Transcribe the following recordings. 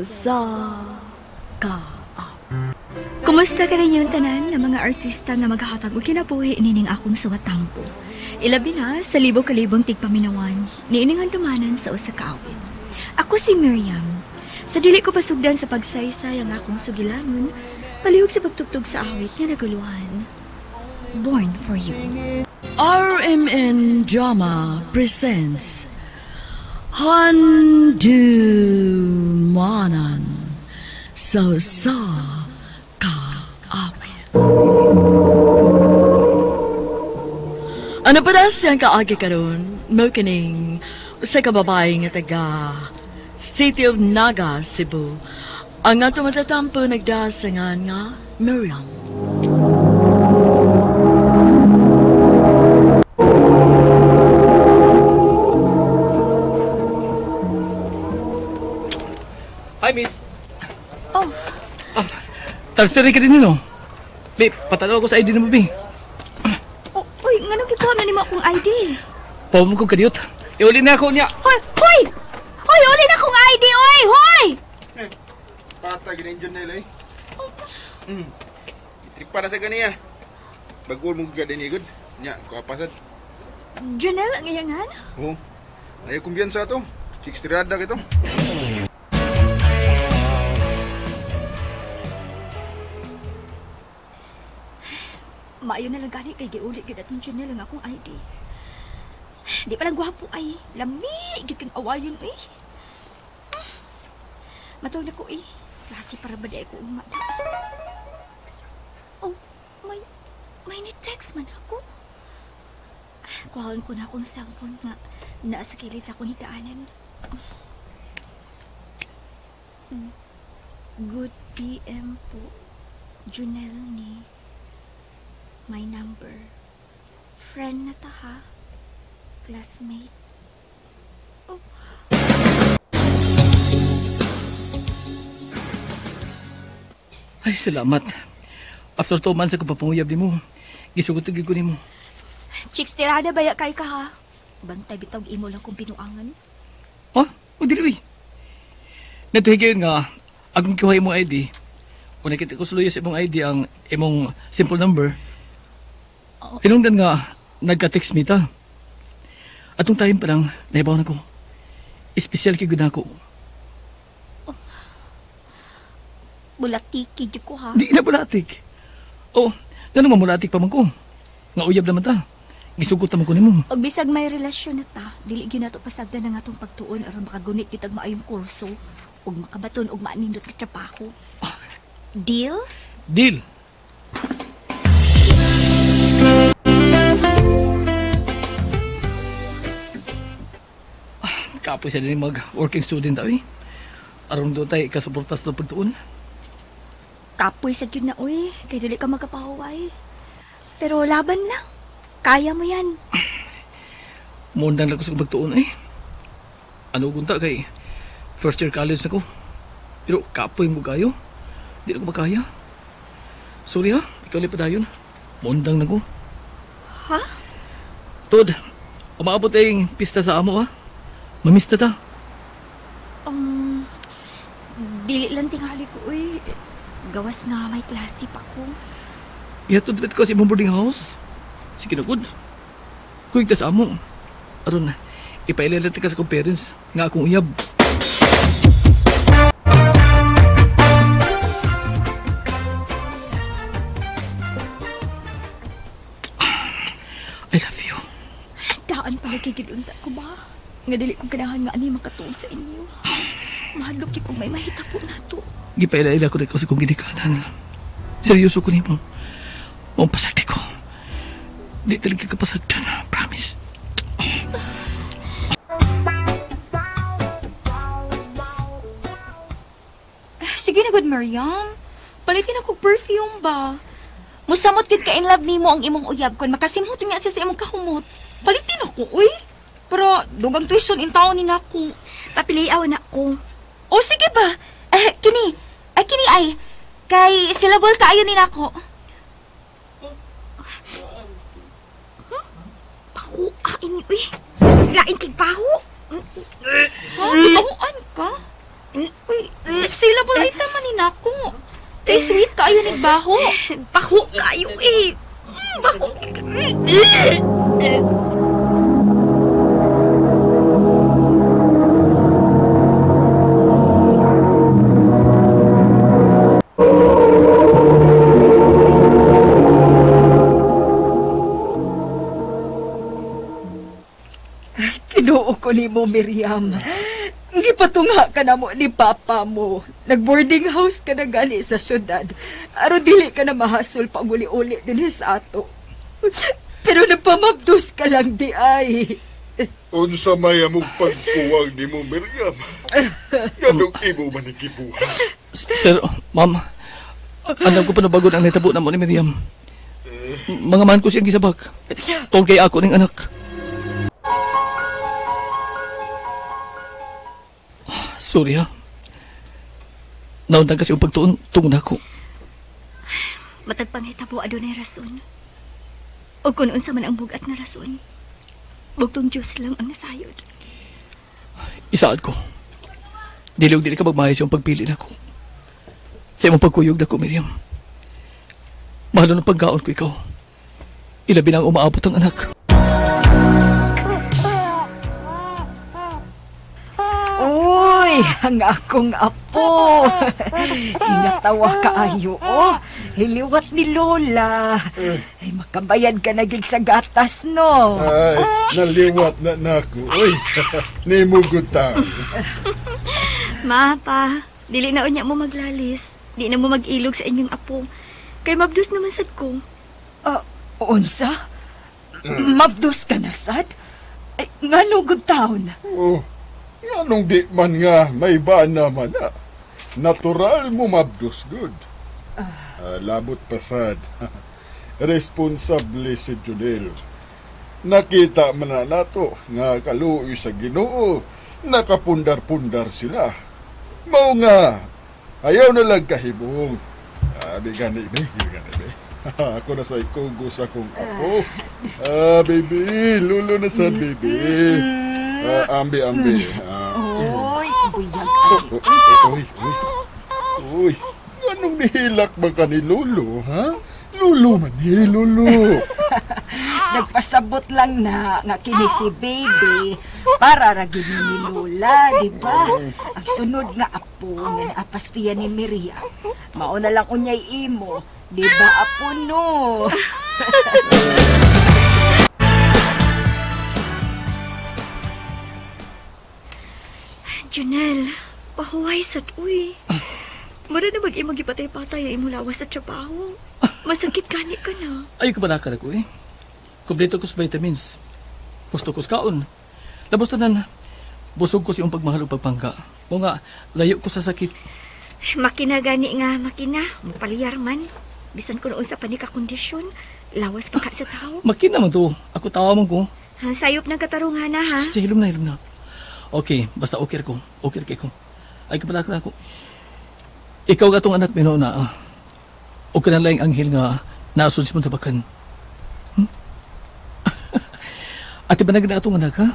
sa ka. Kumusta ka rin yung tanan ng mga artista nga maghahatag o kinabuhi nining akong suwatampo? Ilabi na sa libo-kalibong tigpaminawan, niining handumanan sa usa ka awit. Ako si Miriam. Sa dili ko pasugdan sa pagsaysay ang akong sugilanon, palihog sa pagtugtog sa awit nga naguluhan. Born for You. RMN Drama presents Handumanan sa kaawit. Ano pa na siyang kaagi karon? Mo kining sa kababae nga taga City of Naga, Cebu. Ang ato matatampo nagdasangan nga Miriam. Hi, miss. Oh, Tarsteri ka din no? Bi, patanaw ko sa ID mo, Bi. uy, nga nang gikuha na nimo akong ID? Pawag mo kong kadiyot. Iuli na ako niya. Hoy! Hoy! Hoy! Uli na akong ID! Hoy! Hoy! Patag na yung nila eh. Trip para sa ganiya. Bagul mo gada ni good. Nya, kapasad. Janelle ang iyangan? Oo. Ayaw kumbiyansa to. Sikstirada kito. Maayo na lang gani kay giuli gid atong Janelle ang akong ID. Di pa lang gwapo ay. Lami! Gikin awayon eh. Matawag na ko eh. Klase para ba di ko umada. Oh, may ni-text man ako. Kuhaan ko na akong cellphone na nasa kilid sa akong higaanan. Good PM po. Junelle ni. My number. Friend na ta ha. Classmate. Oh. Ay, salamat. After 2 months ako papanguyab ni mo. Gisugot-tugig ko ni mo. Chicks, tirada baya kay ka ha. Bantay bitog imo lang kung pinuangan. Oh, o dili, natuhigayon nga, agong kiwa imong ID. Kung nakita ko suluyo sa imong ID ang imong simple number, hinungdan nga, nagka-text me ta. Atong time pa lang, naibaw na ko. Espesyal kay gud ako. Bulatiki jud ko ha. Di na bulatik. Oh, ganun mamulatik pa man ko. Nga uyab naman ta. Gisugot naman ko ni mo. Og bisag may relasyon na ta, dili gyud nato pasagdan ang atong pagtuon aron makagunit kitag maayong kurso ug makabaton og maanindot nga trabaho. Deal? Deal. Kapoy siya din mag-working student tayo eh. Aron doon tayo ikasuportas doon pagtuon. Kapoy sad gyud na oy, kay dili ka magapahuway. Pero laban lang. Kaya mo yan. Mundang lang ko sa pagtuon eh. Ano gunta kay first year college na ko. Pero kapoy mo kayo. Di na ko makaya. Sorry ha, ikaw li pa dayon. Mundang na ko. Ha? Tod, umaabot tayong pista sa amo ha. Mamista ta. Dili lang tingali ko uy. Gawas nga may klase pa ko. Ihatod ulit ko sa imong boarding house. Sige na good. Kung ta sa amo. Aron, ipailalati ka sa kong parents nga akong uyab. I love you. Daan pala kikidunta ko ba? Nga dili ko ganahan nga ani makatuon sa inyo. Mahadlok kung may mahita po na to. Gipaila-ila ko rin ko sa kong ginikanan. Seryoso ko ni mo. Mong pasagdi ko. Di talaga kapasagdan, promise. Sige na good, Miriam. Palitin ako perfume ba? Musamot kid ka in love nimo ang imong uyab kon makasimhot niya siya sa imong kahumot. Palitin ako, uy. Pero dugang tuition in taon ni nako. Papiliaw na ko. O sige ba? Kini ay kay syllable kaayo ni nako. Pahu ini uy. Lain kay pahu. Ha? Pahuan ka? Uy, sila ba ay taman ni nako? Sweet kayo nagbaho. Baho kayo eh. Baho. Kinuo ko ni mo, Miriam. Gipatunga ka na mo ni Papa mo. Nag-boarding house ka na gani sa syudad. Aron dili ka na mahasol pang uli-uli din sa ato. Pero nagpamabdos ka lang di ay. Unsa may among pagkuwang ni mo, Miriam? Ganong imo man ikibuhat. Sir, ma'am, alam ko pa na bago ang natabo na mo ni Miriam. Mga man ko siyang gisabak. Tungkol kay ako ng anak. Sorry ha. Naunang kasi yung pagtuon tungod ako. Matag panghitabo adunay rason. O kung unsa man ang bugat na rason, bugtong Diyos lang ang nasayod. Isaad ko. Dili ka magmayas yung pagpili na ko. Sa imong pagkuyog na ko, Miriam. Mahalo ng pagkaon ko ikaw. Ilabi na ang umaabot ang anak. Uy, ang akong apo. Hinatawa kaayo, oh. Hiliwat ni Lola. Ay, makabayad ka na gig sa gatas, no? Ay, naliwat na nako. Uy, nimugod ta. Ma, pa, dili na unya mo maglalis. Di na mo mag-ilog sa inyong apo. Kay mabdus naman sad ko. Unsa? Mabdos ka na, sad? Ay, nga nugod taon. Oh, anong di man nga may ba naman na. Natural mo mabdos good. Labot pasad. Responsable si Junel. Nakita man na nato nga kaluoy sa Ginoo. Nakapundar-pundar sila. Mao nga, ayaw na lang kahibong. Bigani, be. Ako na sa ikugo sa kong apo. Baby, lulo na sa baby. Ambi. Uy, buyag Uy, anong nihilak ba ka ni Lolo, ha? Lolo man ni Lolo. Nagpasabot lang na nga kini si baby para ragin ni Lola, di ba? Ang sunod nga apo nga naapastiyan ni Miriam. Mauna lang unyay imo, di ba apo no? Junel, pahuway sad uy. Mara na mag-imong gipatay-patay ang imong lawas sa trabaho. Masakit gani ka na. Ayaw ka ba nakal ako eh? Kompleto ko sa vitamins. Gusto ko sa kaon. Labos tanan, busog ko siyang pagmahal o pagpangga. O nga, layo ko sa sakit. Makina gani nga, makina. Mapaliyar man. Bisan ko noon sa panika-kondisyon. Lawas pa ka sa tao. Makin naman to. Ako tawa man ko. Sayop ng katarungan na, ha? Sige, hilom na. Okay, basta okay ko. Okay ko. Ay, kapalakala ko. Ikaw ka tong anak mino na. O ka na lang anghel nga nasun si mo sa bakan. Ati ba na atong anak, ha?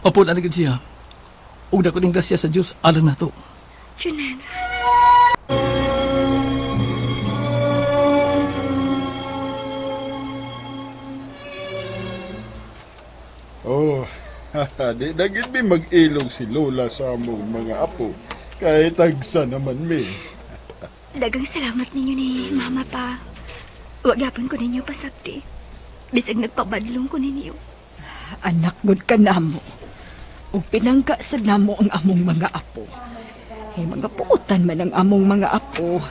Mapuna na siya. Ug na ko ning grasya sa Diyos, alam na to. Junel. Oh, di dagit mi mag-ilog si Lola sa among mga apo. Kahit tagsa naman mi. Dagang salamat ninyo ni Mama pa. Huwag yapon ko ninyo pasakti. Bisag nagpabadlong ko ninyo. Anak gud ka namo. Ug pinangga sa namo ang among mga apo. Ay mga puutan man ang among mga apo.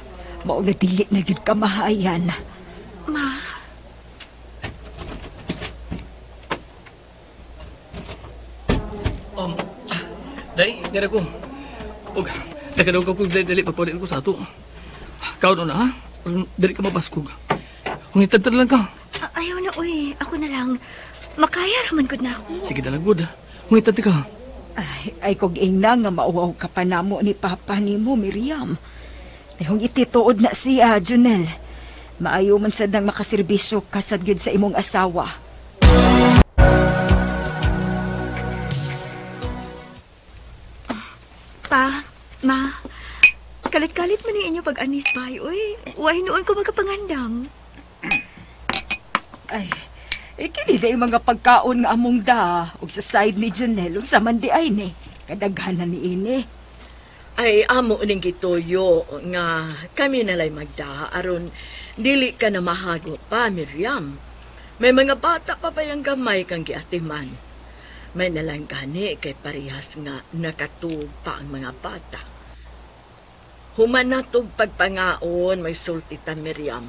Mao nga dili na gid kamahayan. Ma, Day, dira ko. Ug nakadaw ko kung dali pagpaulit ko sa ato. Kaon na, ha? Dali ka mabaskog. Kung itagtad lang ka. ayaw na uy. Ako na lang. Makaya raman gud na ako. Sige na lang, good. Kung itagtad ka. Ay kog ingna nga mauwaw ka pa namo ni Papa nimo, Miriam. Dahong itituod na siya, Junel. Maayo man sad nang makaserbisyo kasad gyud sa imong asawa. Pa, Kalit-kalit man inyo pag-anis bay, uy. Uy, noon ko magkapangandam. Ay, kini day mga pagkaon nga among da. Ug sa side ni Janelle, sa mandi ay ni. Kadaghanan ni ini. Ay, amo ning gituyo nga kami nalay magda aron dili ka na mahago pa, Miriam. May mga bata pa ba yung gamay kang giatiman? May nalang gani kay parihas nga nakatug pa ang mga bata. Human natog pagpangaon may sulti ta Miriam,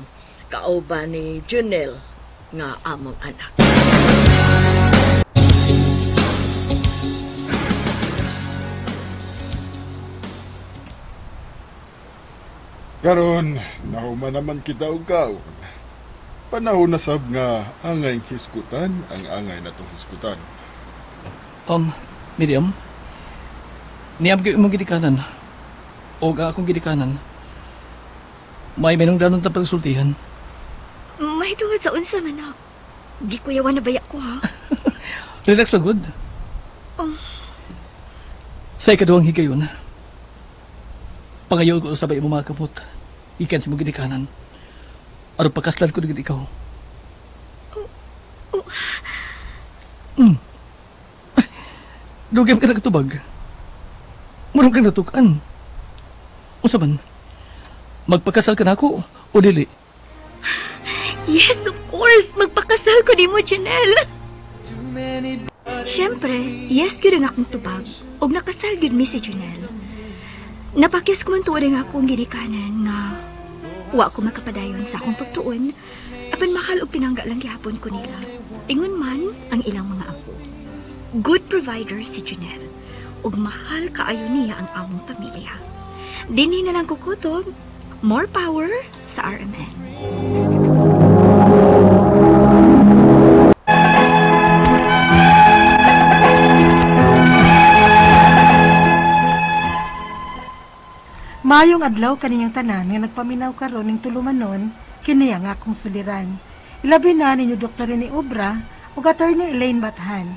kauba ni Junel nga among anak. Karon, nahuman naman kita og kaon. Panahon na sab nga angay hiskutan ang angay natong hiskutan. Miriam, niyam kayo imong gidikanan. O akong gidikanan. May menungdanon ta pagsultihan. May tungod sa unsa man ako. Di ko yawan na bayak ko, ha? Relax na good. Sa ikaduhang higayon, pangayon ko sabay mo mga kapot. Ikan si mong gidikanan. Aron pagkaslan ko na ikaw. Dugem ka na katubag. Munong kang natukan. Unsa man? Magpakasal ka na ako o dili? Yes, of course. Magpakasal ko di mo, Janelle. Siyempre, yes gyud ang akong tubag. Og nakasal gyud mi si Janelle. Napakis ko man tuwa rin akong ginikanan nga wa ko makapadayon sa akong pagtuon apan mahal og pinangga lang gihapon ko nila. Ingon man ang ilang mga apo. Good provider si Janelle ug mahal kaayo niya ang among pamilya. Dinhi na lang kukutob, more power sa RMN. Mayong adlaw kaninyang tanan nga nagpaminaw karon ning tulumanon kini ang akong suliran. Ilabi na ninyo Dr. ni Obra ug Attorney Elaine Bathan.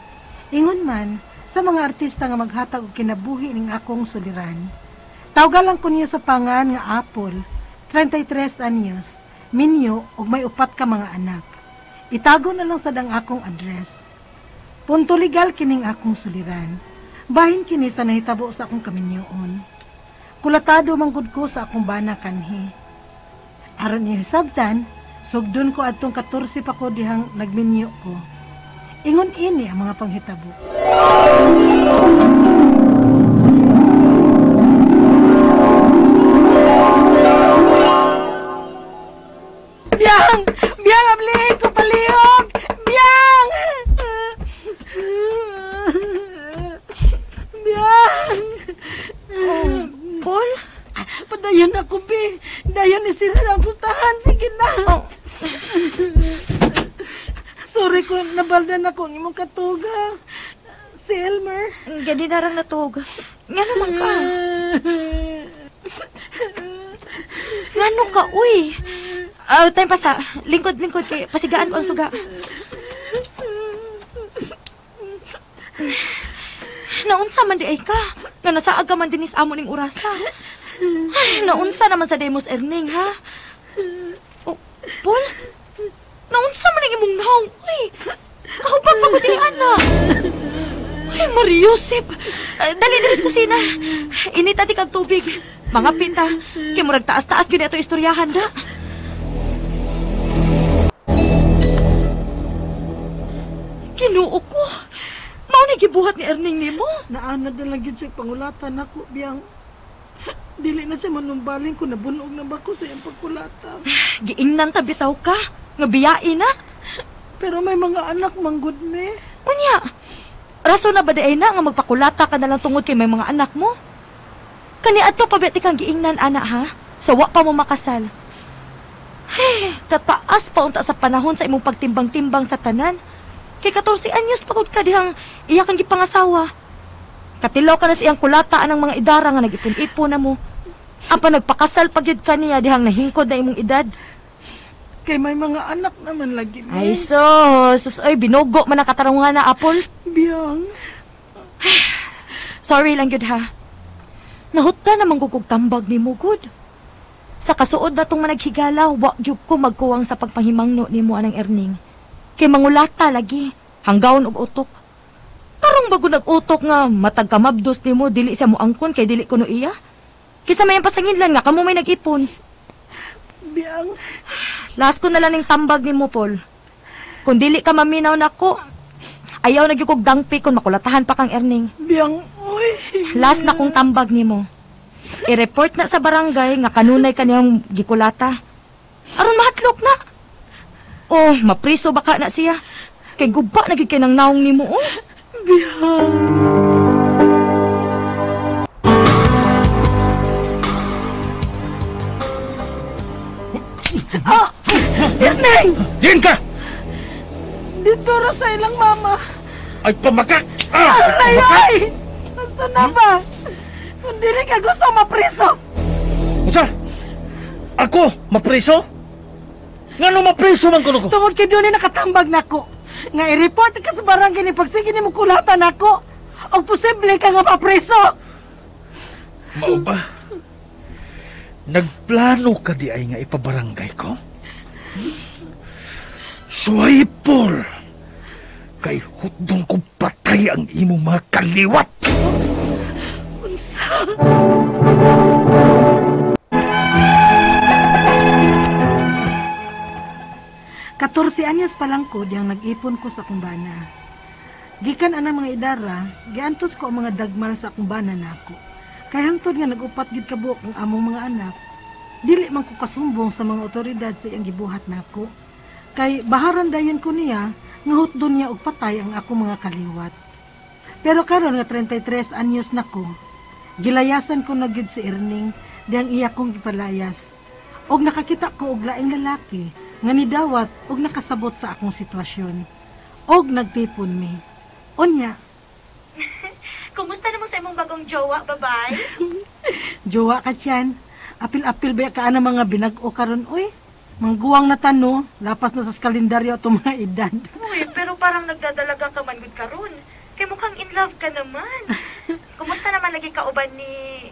Ingon man sa mga artista nga maghatag og kinabuhi ning akong suliran. Tawgalan ko niyo sa pangan nga Apple, 33 anyos, minyo ug may 4 ka mga anak. Itago na lang sad ang akong address. Punto legal kining akong suliran. Bahin kini sa nahitabo sa akong kaminyoon. Kulatado manggod ko sa akong bana kanhi. Aron niyo hisabtan, sugdon ko adtong 14 pa ko dihang nagminyo ko. Ingon ini ang mga panghitabo. Biyang! Biyang! Ablihin ko palihog! Biyang! Biyang! Paul? Padayon ako, Bi. Dayon isira ang putahan. Sige na. Sorry ko, nabaldan ako ang imong katuga. Si Elmer. Gadi darang natog. Nga naman ka. Ngano ka, uy? Tayo pasa. Lingkod kay pasigaan ko ang suga. Naunsa man di ay ka. Nga nasaag ka man dinis amo ning orasa. Ay, naunsa naman sa demos earning, ha? Oh, Paul? Naunsa man ang imong naong? Uy, kahubag pa ko di, anak. Ay, Mariusip. Dali, sa kusina. Inita di kag tubig. Mga pinta. Kaya murag taas-taas yun ito istoryahan, da. Kinuo ko. Mao na gibuhat ni Erning nimo. Naanad na lang yun siya pangulatan ako, Biyang. Dili na siya manumbaling ko, nabunog na ba ko sa iyang pagkulata. Giingnan tabitaw ka. Nga biyain na. Pero may mga anak manggod me. Unya, raso na ba day na nga magpakulata ka na lang tungod kay may mga anak mo? Kani adto pa beti kang giingnan, anak, ha? Sawa pa mo makasal. Hey, kataas pa unta sa panahon sa imong pagtimbang-timbang sa tanan. Kay 14 anyos pagod ka dihang iya kang gipangasawa. Katilaw ka na siyang kulataan ng mga idara nga nag-ipon-ipon na mo. Apa nagpakasal pagyud ka niya dihang nahingkod na imong edad. Kay may mga anak naman lagi me. Ay sus, oy, binugo man nakatarungan na, Apol. Biyang. Sorry lang yun, ha. Nahutda naman kukog tambag ni mo, good. Sa kasuod na tong managhigala, wag gyud ko magkuwang sa pagpahimangno ni mo anang Erning. Kay mangulata lagi, hanggaon og utok. Karong bago nag-utok nga, matag kamabdos ni mo, dili siya mo angkon kay dili ko no iya. Kisa may pasanginlan nga, kamo may nag-ipon. Biyang, Last ko na lang ng tambag ni mo, Paul. Kung dili ka maminaw nako, ayaw na gyud kog dangpi kung makulatahan pa kang Erning. biyang, uy. Last na kong tambag ni mo. I-report na sa barangay nga kanunay kaniyang gikulata. Aron mahatlok na. Oh, mapriso baka na siya. Kay guba na gyud kay nang naong nimo, oh. Erning! Diyan ka! Dito ra sa ilang mama. Ay, pamakak! Ay, ay! Gusto na ba? Kung dili ka gusto mapriso. Usa? Ako, mapreso? Nga no mapreso man ko. Tungod kay doon nakatambag nako. Nga i-report ka sa barangay ni pagsige ni mo kulatan nako. O posible ka nga mapriso. Mao ba? Nagplano ka di ay nga ipabarangay ko? Suway, Paul! Kay hudong kong patay ang imong mga kaliwat! 14 anyos pa lang ko diyang nag-ipon ko sa kumbana. Gikan anang mga idara, giantos ko ang mga dagmal sa kumbana nako. Kay hangtod nga nag-upat gid kabuok ang among mga anak, dili man ko kasumbong sa mga otoridad sa iyang gibuhat nako. Kay baharan dayon ko niya nga hutdon niya og patay ang ako mga kaliwat. Pero karon nga 33 anyos nako, gilayasan ko na gyud si Erning diyang iya kong gipalayas. Og nakakita ko og laing lalaki nga nidawat og nakasabot sa akong sitwasyon. Og nagtipon mi. Unya, Kumusta naman sa imong bagong jowa, babay? jowa ka tiyan. Apil-apil ba ka na mga binag-o karon uy? Mangguwang na tano, lapas na sa kalendaryo itong mga edad. Uy, pero parang nagdadalaga ka man gud karon. Kay mukhang in love ka naman. Kumusta naman lagi kauban ni...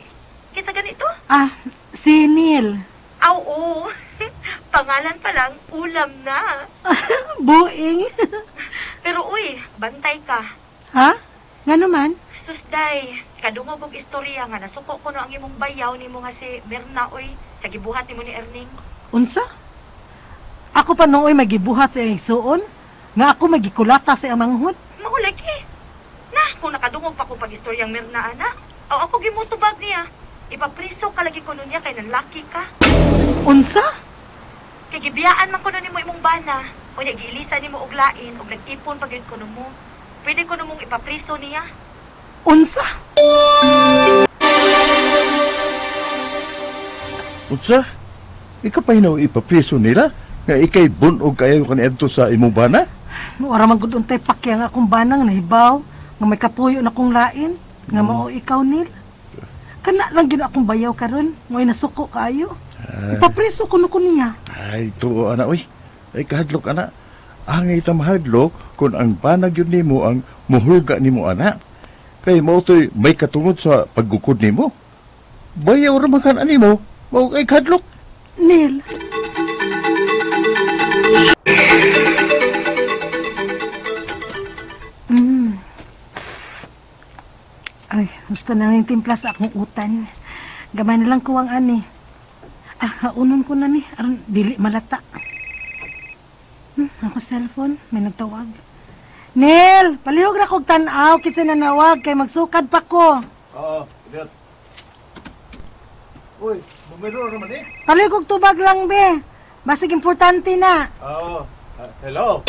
Kita ganito? Ah, si Neil. Aw, oo. Pangalan pa lang, ulam na. Buing. Pero uy, bantay ka. Ha? Nga naman? Susday, kadungog og istorya nga nasuko ko no ang imong bayaw nimo nga si Berna uy sa gibuhat nimo ni Erning. Unsa? Ako pa nooy magibuhat sa iyang suon? Nga ako magikulata sa iyang manghud? Mao lagi. Na, kung nakadungog pa ko pag istoryang Merna ana, aw ako gimutubag niya. Ipapriso ka lagi ko niya kay nanlaki ka. Unsa? Kay gibiyaan man ko nimo imong bana. Unya giilisa nimo og lain og nag-ipon pag yun ko mo. Pwede ko namong ipapriso niya. Unsa? Unsa? Ikaw pa hinaw ipapriso nila? Nga ikay bunog kayo kanito sa imong bana? Wala man gud untay pakya nga akong banang nahibaw. Nga may kapuyo na kong lain. Nga mao ikaw, Neil. Kana lang gina akong bayaw karon, ngoy nasuko kaayo. Ipapriso ko niya. Ay, tuo ana, uy. Ay, kahadlok ana. Angay ta mahadlok kung ang banag yun nimo ang muhulga nimo ana. Kay mao to'y may katungod sa paggukod nimo. Bayaw ra man kan animo, mao ay kahadlok. Neil. Ay, gusto na ng timpla sa akong utan. Gamay na lang kuwang ani. Haunon ko na ni. Aron, dili malata. Ako cellphone, may nagtawag. Neil, palihog na kong tanaw kasi nanawag kay magsukad pa ko. Oo, lihat. Uy, bumiro naman eh. Palihog kong tubag lang, be. Basig importante na. Oo, hello.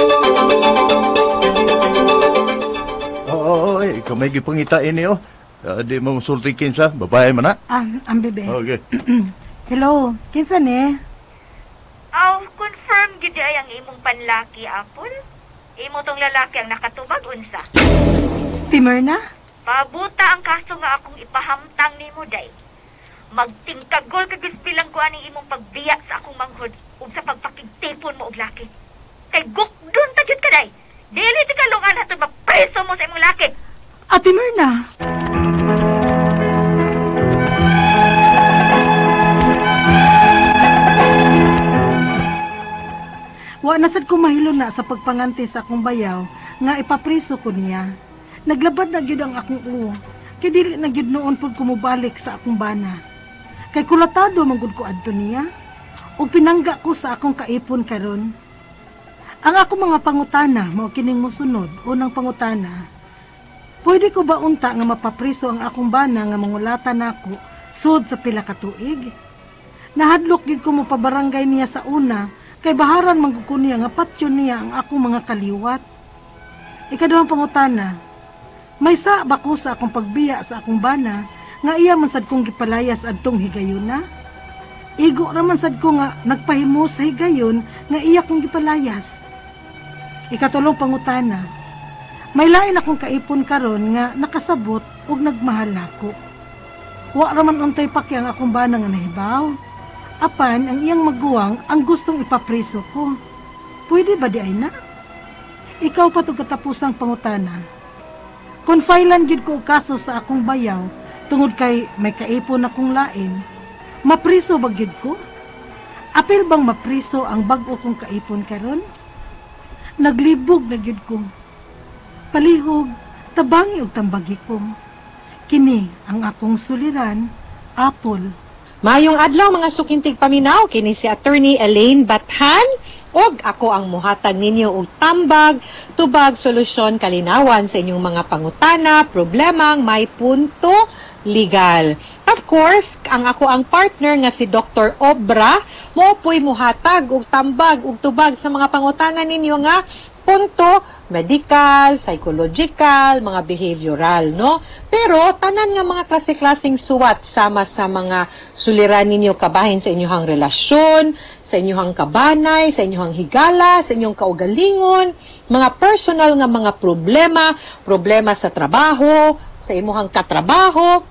Oo, ikaw may gipangitain niyo. Di mo sultikin sa babae man na. Ang bebe. Okay. Hello, kinsa ni? Aw, confirm gid ay ang imong panlaki, Apple. Imo tong lalaki ang nakatubag unsa. Timer na? Pabuta ang kaso nga akong ipahamtang nimo day. Magtingkagol kag bilang ko aning imong pagbiya sa akong manghod ug sa pagpakigtipon mo og laki. Kay gukdon ta gyud ka day. Dili ti ka lungan hatod mapreso mo sa imong laki. Timer na. nasad ko mahilo na sa pagpanganti sa akong bayaw nga ipapriso ko niya. Naglabad na gyud ang akong uo. Kay dili na gyud noon pud ko mobalik sa akong bana. Kay kulatado man gud ko adto niya. Ug pinangga ko sa akong kaipon karon. Ang ako mga pangutana mao kining mosunod. Unang pangutana. Pwede ko ba unta nga mapapriso ang akong bana nga mangulatan nako sud sa pila ka tuig? Nahadlok gid ko mo pabarangay niya sa una kay baharan man gud ko niya nga patyon niya ang akong mga kaliwat. Ikaduhang pangutana. May sa ba ko sa akong pagbiya sa akong bana nga iya man sad kong gipalayas adtong higayuna? Igo ra man sad ko nga nagpahimo sa higayon nga iya kong gipalayas. Ikatulong pangutana. May lain akong kaipon karon nga nakasabot ug nagmahal nako. Wa ra man untay paki ang akong bana nga nahibaw. Apan ang iyang maguwang ang gustong ipapriso ko. Pwede ba di ay na? Ikaw pa to katapusang pangutana. Konfailan gid ko og kaso sa akong bayaw tungod kay may kaipon akong lain. Mapriso ba gid ko? Apil bang mapriso ang bag-o kong kaipon karon? Naglibog na gid ko. Palihog, tabangi og tambagi ko. Kini ang akong suliran, Apple. Mayong adlaw mga sukintig paminaw, kini si Attorney Elaine Bathan, og ako ang muhatag ninyo og tambag, tubag, solusyon, kalinawan sa inyong mga pangutana, problemang may punto legal. Of course, ang ako ang partner nga si Dr. Obra, mo po'y muhatag og tambag og tubag sa mga pangutana ninyo nga punto medical, psychological, mga behavioral, no? Pero tanan nga mga klase-klaseng suwat sama sa mga suliran ninyo kabahin sa inyong relasyon, sa inyong kabanay, sa inyong higala, sa inyong kaugalingon, mga personal nga mga problema sa trabaho, sa inyong katrabaho,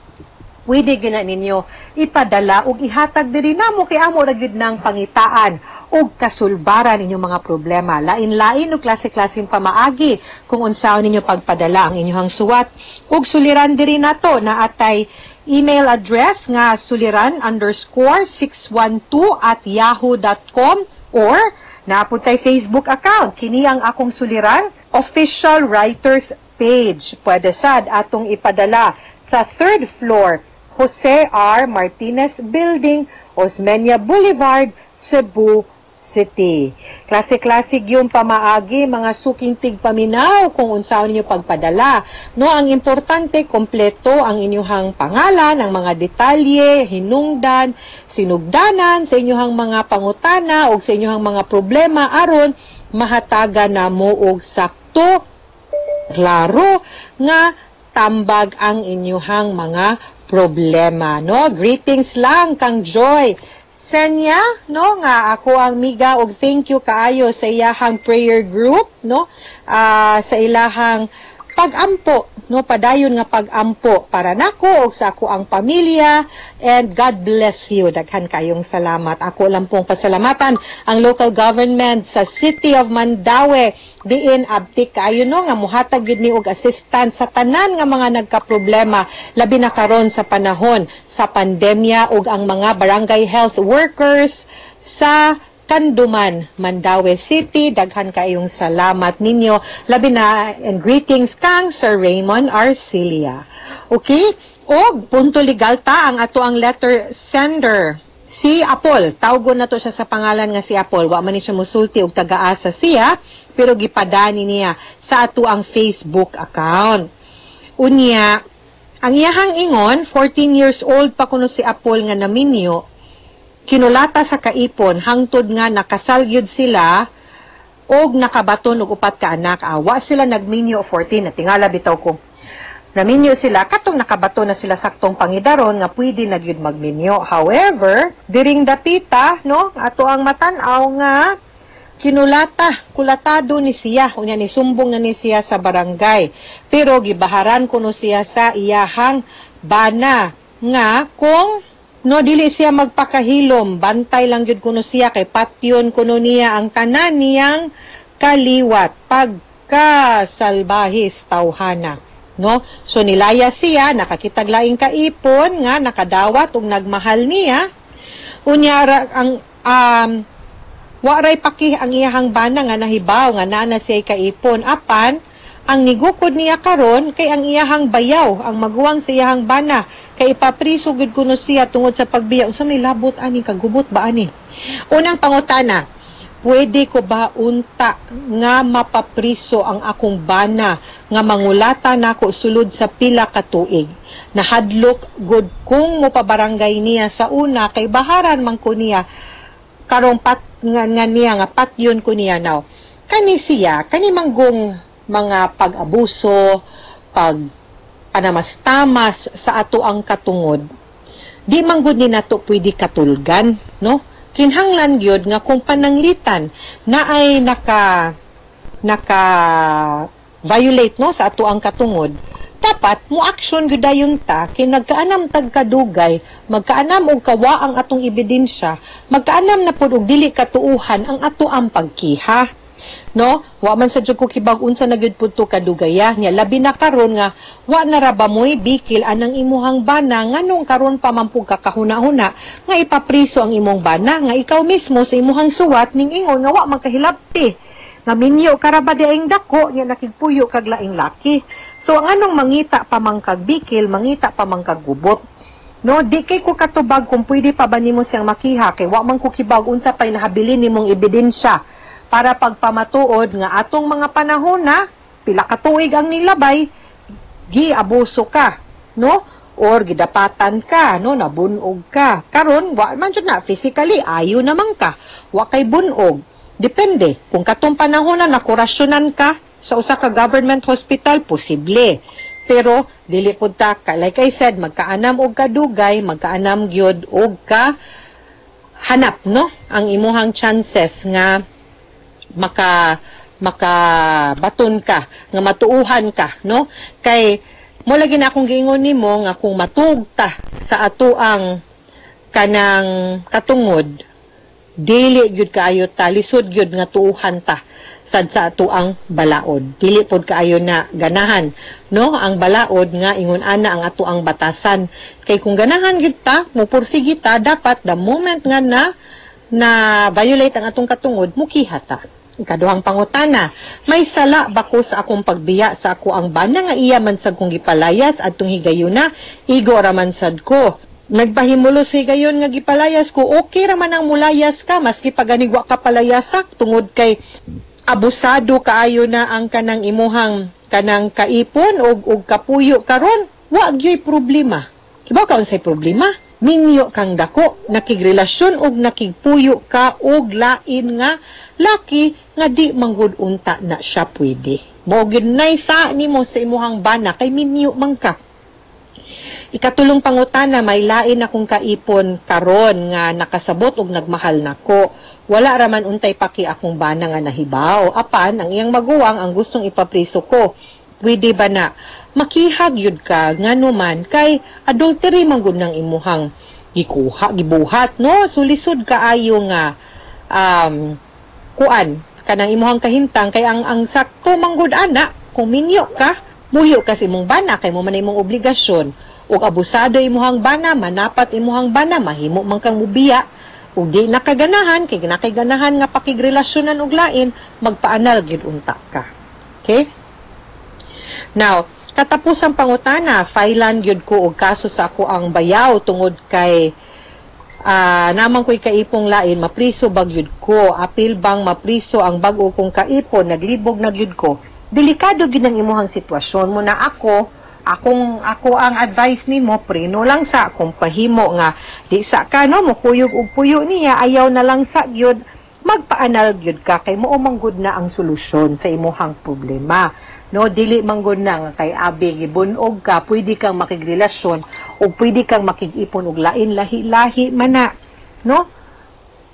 pwede gina ninyo ipadala o ihatag diri namo kay amo ra gyud nang pangitaan o kasulbaran inyong mga problema. Lain-lain o klase-klaseng pamaagi kung unsaon ninyo pagpadala ang inyong suwat. Ug suliran diri nato na atay email address nga suliran_612@yahoo.com or napuntay Facebook account. Kini ang akong suliran, official writers page. Pwede sad atong ipadala sa 3rd floor, Jose R. Martinez Building, Osmeña Boulevard, Cebu City. Klase-klasig yung pamaagi, mga suking tigpaminaw kung unsaon ninyo pagpadala. No, ang importante, kompleto ang inyong pangalan, ang mga detalye, hinungdan, sinugdanan sa inyong mga pangutana o sa inyong mga problema aron mahataga na mo og sakto, klaro nga tambag ang inyong mga problema, no? Greetings lang kang Joy Senya, no, nga ako ang miga og thank you kaayo sa iyahang prayer group, no, sa ilahang pag-ampo, no, padayon nga pag-ampo para nako og sa ako ang pamilya, and God bless you. Daghan kayong salamat. Ako lang pong pasalamatan ang local government sa City of Mandaue diin abtik kayo, no, nga muhatag gid ni og assistance sa tanan nga mga nagkaproblema labi na karon sa panahon sa pandemya ug ang mga barangay health workers sa Kanduman, Mandaue City. Daghan kayong salamat ninyo. Labi na, and greetings kang Sir Raymond Arcilia. Okay? O, punto legal ta ang ato ang letter sender. Si Apol, tawgon na to siya sa pangalan nga si Apol. Wa man ni siya musulti og taga-asa siya, pero gipadani niya sa ato ang Facebook account. Unya, ang iyahang ingon, 14 years old pa kuno si Apol nga naminyo, kinulata sa kaipon hangtod nga nakasal gyud sila og nakabaton og upat ka anak. Wa sila nagminyo 14 na tingala bitaw ko. Naminyo sila katong nakabaton na sila saktong pangidaron nga pwede na gyud magminyo. However, diring dapita, no, ato ang matan-aw nga kinulata, kulatado ni siya, unya ni sumbong na ni siya sa barangay. Pero gibaharan kuno siya sa iyahang bana nga kung no dili siya magpakahilom, bantay lang jud kuno siya kay patyon kuno niya ang tanan niyang kaliwat pagkasalbahis tawhana, no? So nilaya siya, nakakitag laing kaipon nga, nakadawat og nagmahal niya. Unya ang Waray paki ang iyahang bana nga nahibaw nga naa na siya kaipon. Apan, ang nigukod niya karon kay ang iyahang bayaw, ang maguwang sa iyahang bana, kay ipapriso gud kuno siya tungod sa pagbiyaw. So may labot ani, kagubot ba ani? Unang pangutana, pwede ko ba unta nga mapapriso ang akong bana nga mangulata nako sulod sa pila ka tuig? Nahadlok gud kung mopabarangay niya sa una kay baharan man ko niya karong nga niya nga patyon ko niya now. Kani siya, kani manggong mga pag-abuso, pag-anamastamas sa ato ang katungod, di manggod ni nato pwede katulgan, no? Kinhanglan gyud nga kung pananglitan na ay naka-violate no sa ato ang katungod, dapat mo action gyud dayon ta kay nagkaanam tag kadugay, magkaanam og kawa ang atong ebidensya, magkaanam na pud og dili katuuhan ang ato ang pagkiha. No, wa man sa jud ko kibag unsa na gyud pud to kadugaya nya, labi na karon nga wa na ra ba moy bikil anang imuhang bana nganong karon pa man pug kakahuna-huna nga ipapriso ang imong bana nga ikaw mismo sa imuhang suwat ning ingon nga wa man kahilabti nga minyo ka ra ba diayng dako nya nakigpuyo kag laing laki. So ang anong mangita pa man kag bikil, mangita pa man kag gubot. No, di kay ko katubag kung pwede pa ba nimo siyang makiha kay wa man ko kibag unsa pay nahabilin nimong ebidensya para pagpamatuod nga atong mga panahon na pila ka tuig ang nilabay, giabuso ka, no? Or gidapatan ka, no? Nabunog ka. Karon wa man jud na physically ayo naman ka. Wa kay bunog. Depende kung katong panahon na nakurasyonan ka sa usa ka government hospital, posible. Pero dili pud ta ka, like I said, magkaanam og kadugay, magkaanam gyud og ka hanap, no? Ang imuhang chances nga makabaton ka, nga matuuhan ka, no? Kay mo lagi na akong giingon nimo nga kung matugta sa ato ang kanang katungod, dili gyud kaayo ta, lisod gyud nga tuuhan ta sad sa ato ang balaod. Dili pod kaayo na ganahan, no? Ang balaod nga ingon ana ang ato ang batasan. Kay kung ganahan gyud ta, mupursige ta, dapat the moment nga na violate ang atong katungod, mukiha ta. Ikaduhang pangutana, may sala ba ko sa akong pagbiya sa ako ang bana nga iya man sad kong gipalayas adtong higayuna, igo ra man sad ko. Nagpahimulos higayon nga gipalayas ko, okay ra man ang mulayas ka maski paganigwa ka palayasak tungod kay abusado kaayo na ang kanang imuhang kanang kaipon og kapuyo karon, wa gyoy problema. Kibaw ka unsay problema? Minyo kang dako, nakigrelasyon og nakigpuyo ka og lain nga laki nga di manggod unta na siya pwede. Mo gyud nay sa nimo sa imuhang bana kay minyo man ka. Ikatulong pangutana, may lain akong kaipon karon nga nakasabot og nagmahal nako. Wala ra man untay paki akong bana nga nahibaw. Apan ang iyang maguwang ang gustong ipapriso ko. Pwede ba na makihag yun ka nganuman kay adultery man gud nang imuhang gibuhat, no? Sulisod kaayo nga kuan kanang imuhang kahimtang kay ang sakto manggod ana kung minyo ka, muyo ka sa imong bana kay mo man imong obligasyon. Og abusado imuhang bana, manapat imuhang bana, mahimo man kang mubiya. Ug di nakaganahan kay nakiganahan nga pakigrelasyonan og lain, magpaanal gid unta ka. Okay? Now, katapusang pangutana, failan gyud ko og kaso sa ako ang bayaw tungod kay naman ko'y kaipong lain, mapriso bagyud ko, apil bang mapriso ang bag-o kong kaipon, naglibog na gyud ko. Delikado gyud ang imuhang sitwasyon mo na ako ang advice nimo, preno lang sa kung pahimo nga di sa ka no mo kuyog og puyo niya, ayaw na lang sa gyud, magpaanal gyud ka kay mao manggod na ang solusyon sa imuhang problema. No, dili manggod na nga kay abi gibunog ka, pwede kang makigrelasyon o pwede kang makig-ipon og lain lahi-lahi man na, no?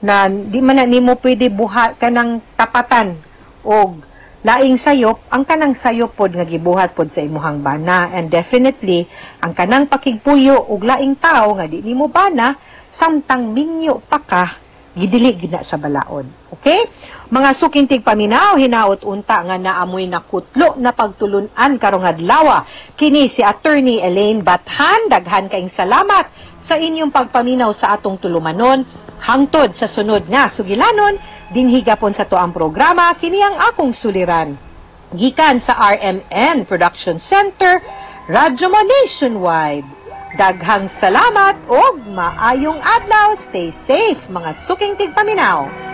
Na di man na nimo pwede buhat kanang tapatan og laing sayop, ang kanang sayop pod nga gibuhat pod sa imuhang bana, and definitely ang kanang pakigpuyo og laing tao nga di nimo bana samtang minyo pa ka gidili gina sa balaod. Okay? Mga suking tigpaminaw, hinaot unta nga naamoy na kutlo na pagtulunan karong adlaw. Kini si Attorney Elaine Bathan, daghan kaing salamat sa inyong pagpaminaw sa atong tulumanon. Hangtod sa sunod nga sugilanon, dinhi gapon sa tuang programa, kini ang akong suliran. Gikan sa RMN Production Center, Radyo Mo Nationwide. Daghang salamat og maayong adlaw. Stay safe, mga suking tigpaminaw.